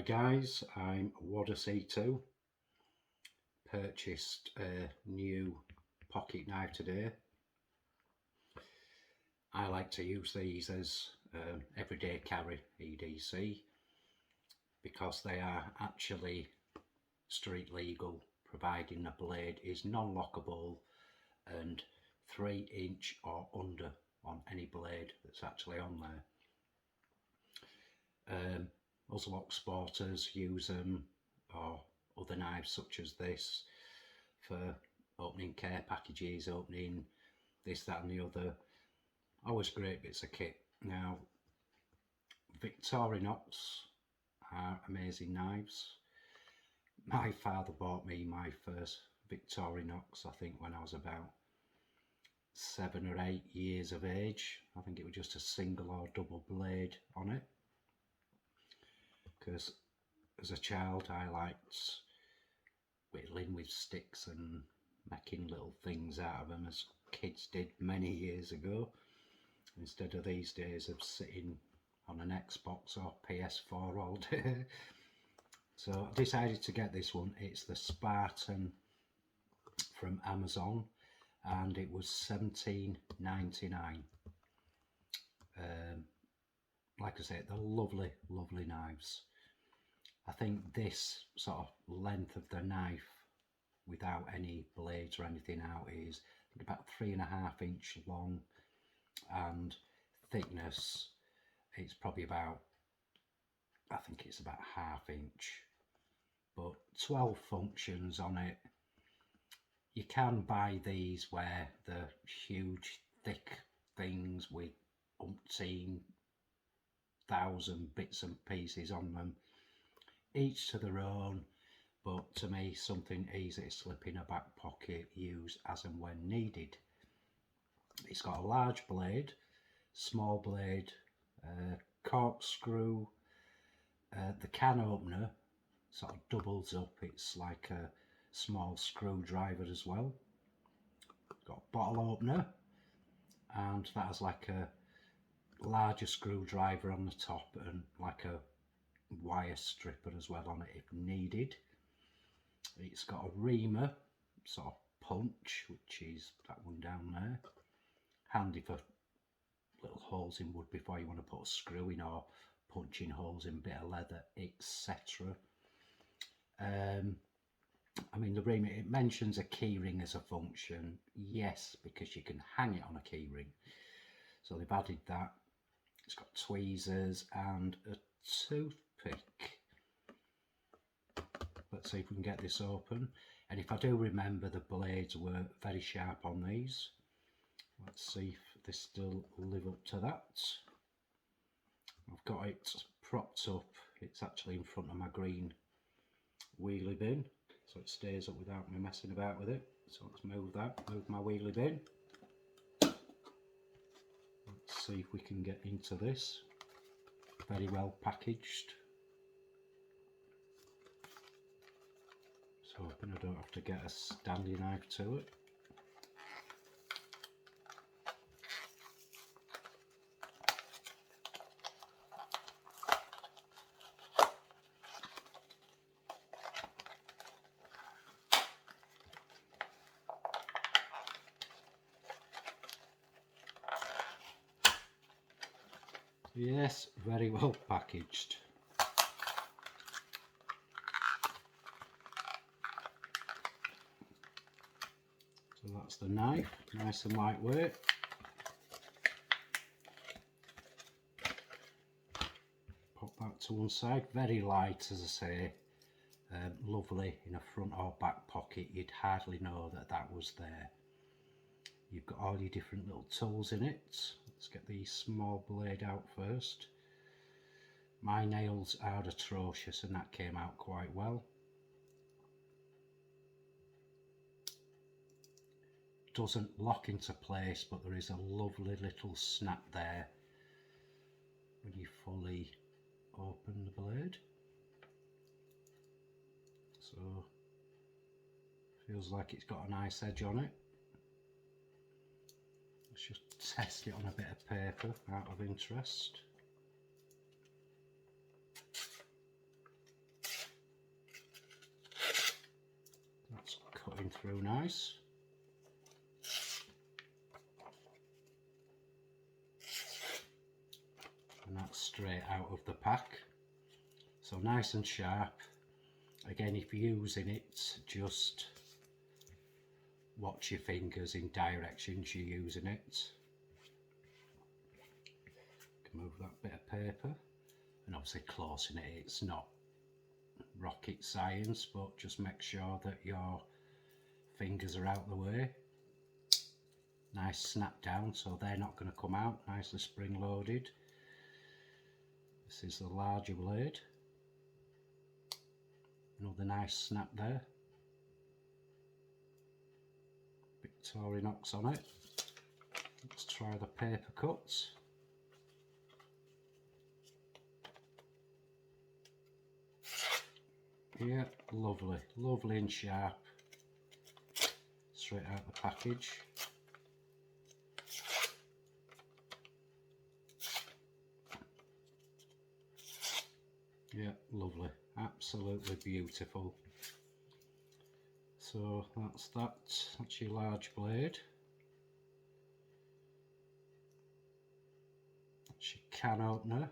Guys, I'm C2. Purchased a new pocket knife today. I like to use these as everyday carry EDC because they are actually street legal, providing the blade is non-lockable and 3" or under on any blade that's actually on there. Us sporters use them, or other knives such as this, for opening care packages, opening this, that and the other. Always great bits of kit. Now, Victorinox are amazing knives. My father bought me my first Victorinox, I think, when I was about 7 or 8 years of age. I think it was just a single or double blade on it, because as a child I liked whittling with sticks and making little things out of them, as kids did many years ago, instead of these days of sitting on an Xbox or PS4 all day. So I decided to get this one. It's the Spartan from Amazon, and it was $17.99. Like I said, they're lovely knives. I think this sort of length of the knife without any blades or anything out is, I think, about 3.5" long, and thickness, it's probably about, I think it's about 1/2". But 12 functions on it. You can buy these where they're huge thick things with umpteen thousand bits and pieces on them, each to their own, but to me something easy to slip in a back pocket, use as and when needed. It's got a large blade, small blade, corkscrew. The can opener sort of doubles up, it's like a small screwdriver as well. Got a bottle opener, and that has like a larger screwdriver on the top and like a wire stripper as well on it if needed. It's got a reamer sort of punch, which is that one down there, handy for little holes in wood before you want to put a screw in, or punching holes in bit of leather, etc. I mean, the reamer, it mentions a key ring as a function. Yes, because you can hang it on a key ring, so they've added that. It's got tweezers and a toothpick. Let's see if we can get this open. And if I do remember, the blades were very sharp on these. Let's see if they still live up to that. I've got it propped up. It's actually in front of my green wheelie bin, so it stays up without me messing about with it. So let's move that, move my wheelie bin. Let's see if we can get into this. Very well packaged. So hoping I don't have to get a standing knife to it. Yes, very well packaged. So that's the knife, nice and lightweight. Pop that to one side, very light, as I say. Lovely in a front or back pocket, you'd hardly know that that was there. You've got all your different little tools in it. Let's get the small blade out first. My nails are atrocious, and that came out quite well. Doesn't lock into place, but there is a lovely little snap there when you fully open the blade. So feels like it's got a nice edge on it. Let's just test it on a bit of paper out of interest. cutting through nice. And that's straight out of the pack, so nice and sharp. Again, if you're using it, just watch your fingers in directions you're using it. Can move that bit of paper, and obviously closing it, it's not rocket science, but just make sure that your fingers are out the way. Nice snap down, so they're not going to come out, nicely spring loaded. This is the larger blade. Another nice snap there. Victorinox on it. Let's try the paper cuts. Yeah, lovely, lovely and sharp. Straight out the package. Yeah, lovely, absolutely beautiful. So that's your large blade. That's your can opener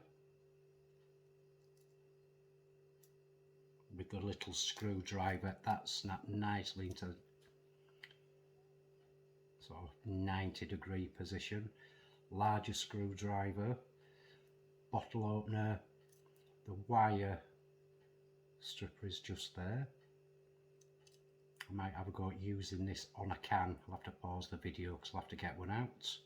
with the little screwdriver that snapped nicely into sort of 90-degree position. Larger screwdriver, bottle opener. The wire stripper is just there. I might have a go at using this on a can. I'll have to pause the video because I'll have to get one out.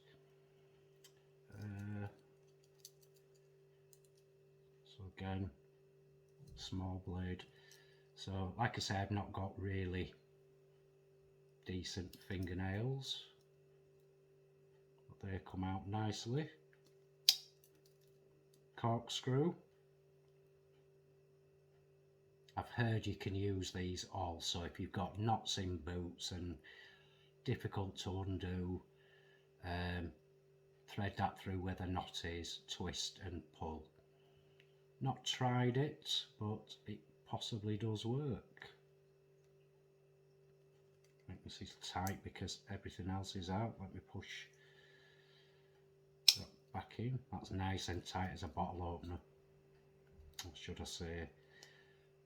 So again, small blade. So like I said, I've not got really decent fingernails, but they come out nicely. Corkscrew. I've heard you can use these also if you've got knots in boots and difficult to undo. Thread that through where the knot is, twist and pull. Not tried it, but it possibly does work. Make this is tight because everything else is out. Let me push that back in. That's nice and tight as a bottle opener. Or should I say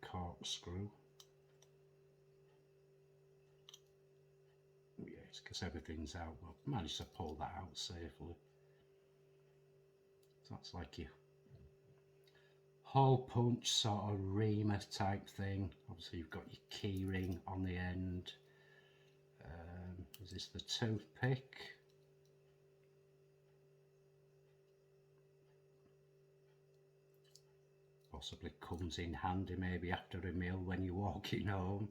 corkscrew. Yes, because everything's out. Well, managed to pull that out safely. So that's like your hole punch sort of reamer type thing. Obviously you've got your key ring on the end. Is this the toothpick? Possibly comes in handy maybe after a meal when you're walking home.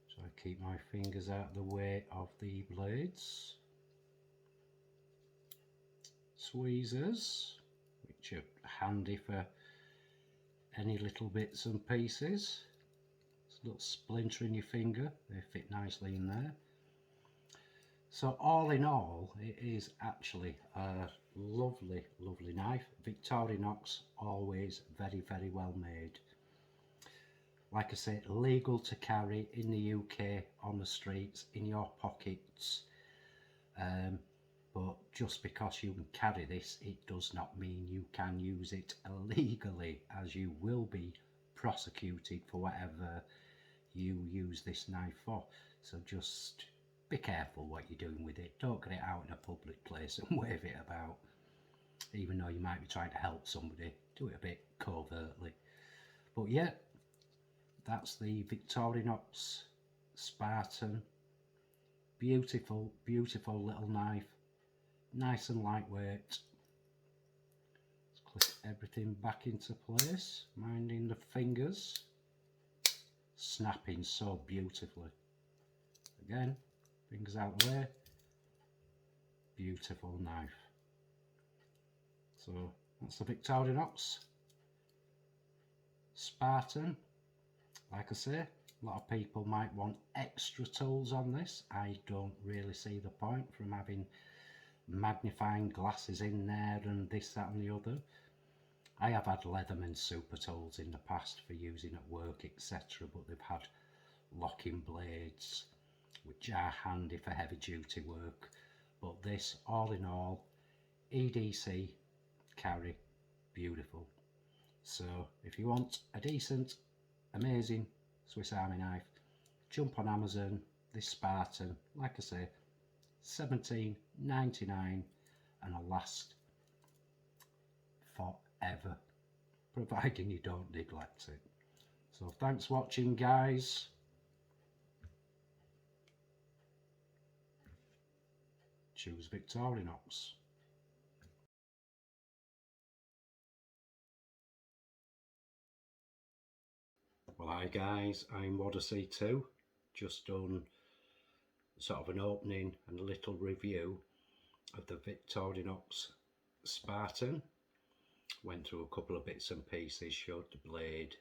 So I keep my fingers out of the way of the blades. Tweezers, which are handy for any little bits and pieces. It's a little splinter in your finger, they fit nicely in there. So all in all, it is actually a lovely, lovely knife. Victorinox, always very, very well made. Like I say, legal to carry in the UK on the streets, in your pockets. But just because you can carry this, it does not mean you can use it illegally, as you will be prosecuted for whatever you use this knife for. So just be careful what you're doing with it. Don't get it out in a public place and wave it about. Even though you might be trying to help somebody, do it a bit covertly. But yeah, that's the Victorinox Spartan. Beautiful, beautiful little knife. Nice and lightweight. Let's click everything back into place, minding the fingers. Snapping so beautifully. Again, fingers out the way. Beautiful knife. So that's the Victorinox Spartan. Like I say, a lot of people might want extra tools on this. I don't really see the point from having magnifying glasses in there and this, that and the other. I have had Leatherman super tools in the past for using at work, etc., but they've had locking blades, which are handy for heavy duty work. But this, all in all, EDC carry, beautiful. So if you want a decent, amazing Swiss Army knife, jump on Amazon. This Spartan, like I say, $17.99, and will last forever, providing you don't neglect it. So thanks for watching, guys. Choose Victorinox. Well, hi guys, I'm Odyssey 2. Just done sort of an opening and a little review of the Victorinox Spartan. Went through a couple of bits and pieces, showed the blade,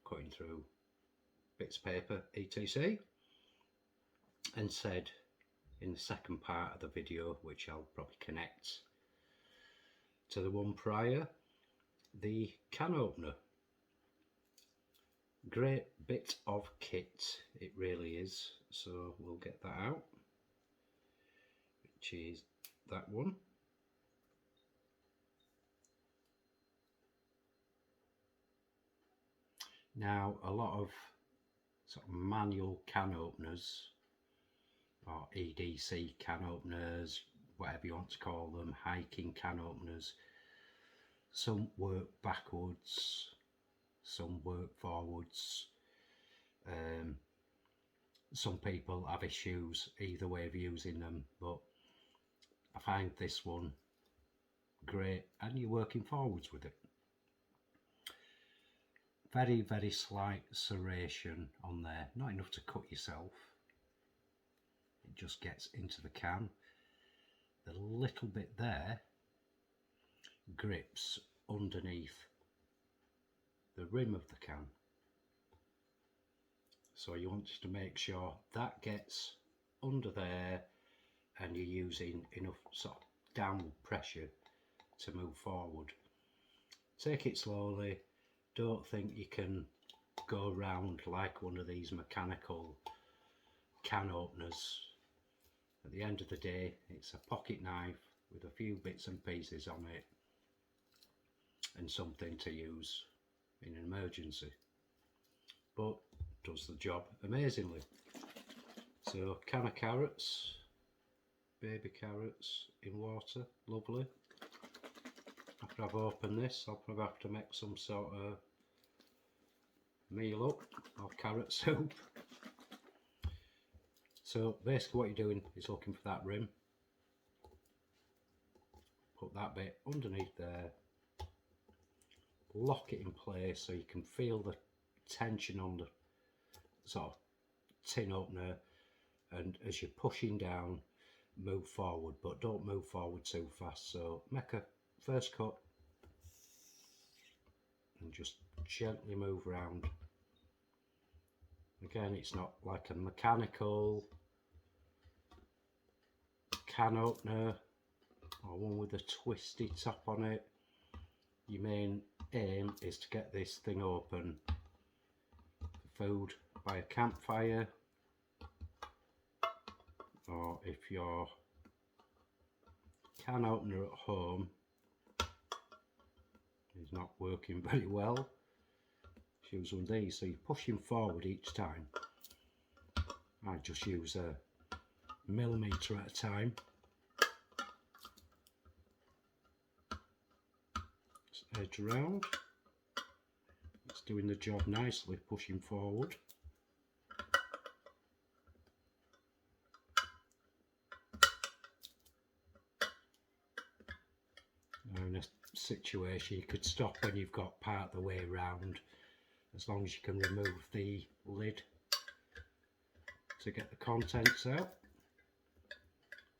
cutting through bits of paper, etc. And said in the second part of the video, which I'll probably connect to the one prior, the can opener. Great bit of kit, it really is. So we'll get that out, which is that one. Now, a lot of sort of manual can openers, or EDC can openers, whatever you want to call them, hiking can openers, some work backwards, some work forwards. Some people have issues either way of using them, but I find this one great, and you're working forwards with it. Very, very slight serration on there, not enough to cut yourself. It just gets into the can. The little bit there grips underneath the rim of the can. So you want to make sure that gets under there and you're using enough sort of downward pressure to move forward. Take it slowly. Don't think you can go round like one of these mechanical can openers. At the end of the day, it's a pocket knife with a few bits and pieces on it and something to use in an emergency, but does the job amazingly. So, can of carrots, baby carrots in water, lovely. After I've opened this, I'll probably have to make some sort of meal up or carrot soup. So basically what you're doing is looking for that rim. Put that bit underneath there, lock it in place so you can feel the tension on the sort of tin opener, and as you're pushing down, move forward, but don't move forward too fast. So make a first cut and just gently move around. Again, it's not like a mechanical can opener or one with a twisty top on it. Your main aim is to get this thing open for food by a campfire, or if your can opener at home is not working very well, use one of these. So you're pushing forward each time. I just use a millimetre at a time. Just edge around. It's doing the job nicely, pushing forward. Now in a situation you could stop when you've got part of the way round, as long as you can remove the lid to get the contents out.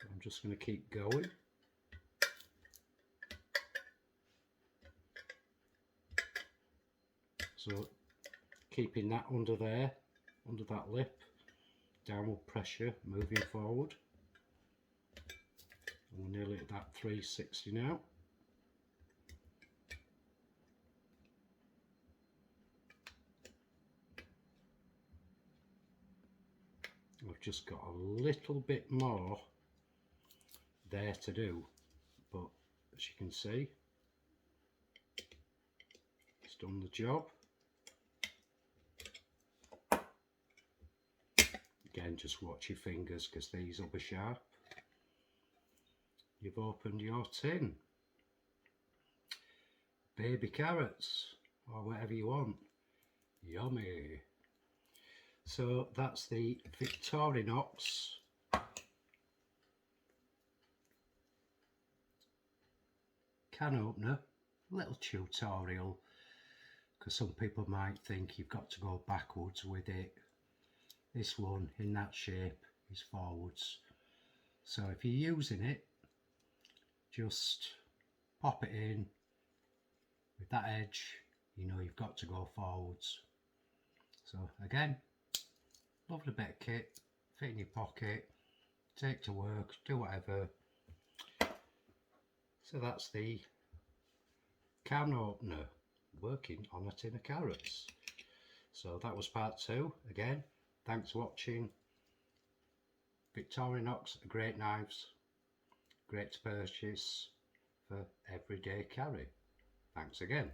I'm just going to keep going. So keeping that under there, under that lip, downward pressure, moving forward. We're nearly at that 360 now. just got a little bit more there to do, but as you can see, it's done the job. Again, just watch your fingers because these will be sharp. You've opened your tin. Baby carrots, or whatever you want. Yummy. So that's the Victorinox can opener. Little tutorial, because some people might think you've got to go backwards with it. This one in that shape is forwards. So if you're using it, just pop it in with that edge, you know you've got to go forwards. So again, lovely bit of kit, fit in your pocket, take to work, do whatever. So that's the can opener working on a tin of carrots. So that was part 2. Again, thanks for watching. Victorinox, great knives, great to purchase for everyday carry. Thanks again.